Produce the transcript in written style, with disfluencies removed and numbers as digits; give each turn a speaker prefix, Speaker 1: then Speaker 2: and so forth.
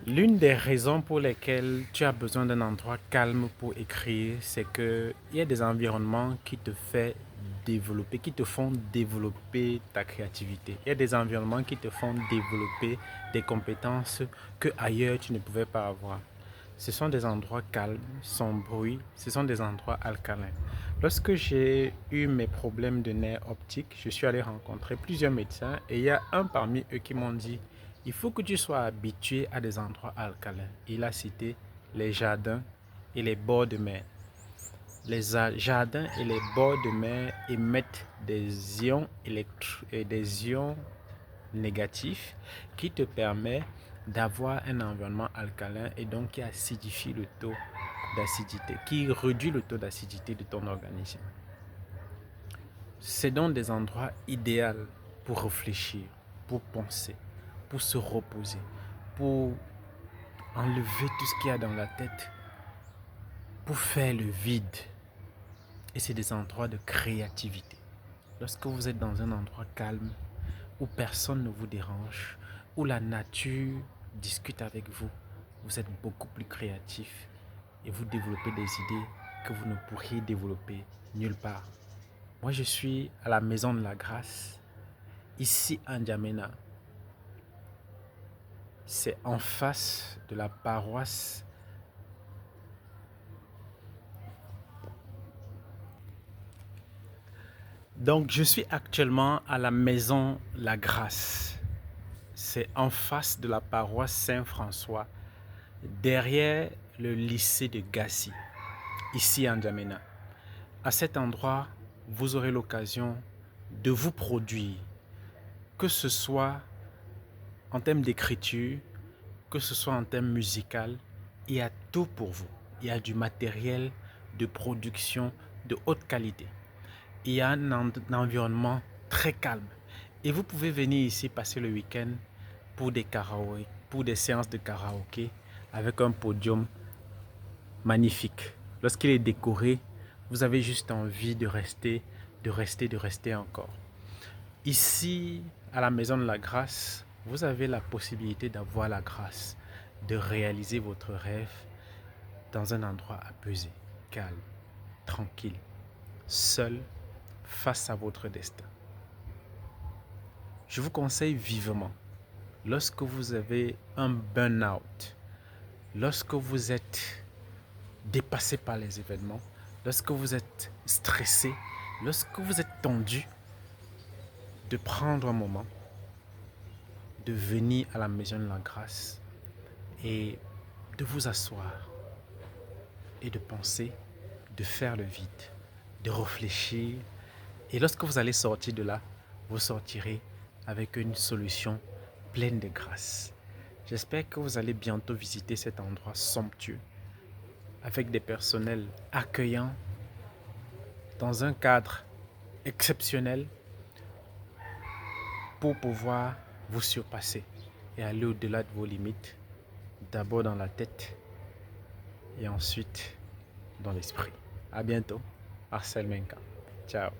Speaker 1: L'une des raisons pour lesquelles tu as besoin d'un endroit calme pour écrire, c'est que il y a des environnements qui te font développer, qui te font développer ta créativité. Il y a des environnements qui te font développer des compétences que ailleurs tu ne pouvais pas avoir. Ce sont des endroits calmes, sans bruit, ce sont des endroits alcalins. Lorsque j'ai eu mes problèmes de nerfs optiques, je suis allé rencontrer plusieurs médecins et il y a un parmi eux qui m'ont dit, il faut que tu sois habitué à des endroits alcalins. Il a cité les jardins et les bords de mer. Les jardins et les bords de mer émettent des ions et des ions négatifs qui te permettent d'avoir un environnement alcalin et donc qui acidifie le taux d'acidité, qui réduit le taux d'acidité de ton organisme. C'est donc des endroits idéaux pour réfléchir, pour penser, pour se reposer, pour enlever tout ce qu'il y a dans la tête, pour faire le vide. Et c'est des endroits de créativité. Lorsque vous êtes dans un endroit calme, où personne ne vous dérange, où la nature discute avec vous, vous êtes beaucoup plus créatif et vous développez des idées que vous ne pourriez développer nulle part. Moi, je suis à la Maison de la Grâce, ici à N'Djamena. C'est en face de la paroisse. Donc, je suis actuellement à la Maison La Grâce. C'est en face de la paroisse Saint-François, derrière le lycée de Gassi, ici à N'Djamena. À cet endroit, vous aurez l'occasion de vous produire, que ce soit en termes d'écriture, que ce soit en termes musical, il y a tout pour vous. Il y a du matériel de production de haute qualité. Il y a un environnement très calme. Et vous pouvez venir ici passer le week-end pour des karaokés, pour des séances de karaoké avec un podium magnifique. Lorsqu'il est décoré, vous avez juste envie de rester, de rester encore. Ici, à la Maison de la Grâce, vous avez la possibilité d'avoir la grâce de réaliser votre rêve dans un endroit apaisé, calme, tranquille, seul, face à votre destin. Je vous conseille vivement, lorsque vous avez un burn-out, lorsque vous êtes dépassé par les événements, lorsque vous êtes stressé, lorsque vous êtes tendu, de prendre un moment, de venir à la Maison de la Grâce et de vous asseoir et de penser, de faire le vide, de réfléchir. Et lorsque vous allez sortir de là, vous sortirez avec une solution pleine de grâce. J'espère que vous allez bientôt visiter cet endroit somptueux avec des personnels accueillants dans un cadre exceptionnel pour pouvoir vous surpasser et aller au-delà de vos limites, d'abord dans la tête et ensuite dans l'esprit. À bientôt. Marcel Menka. Ciao.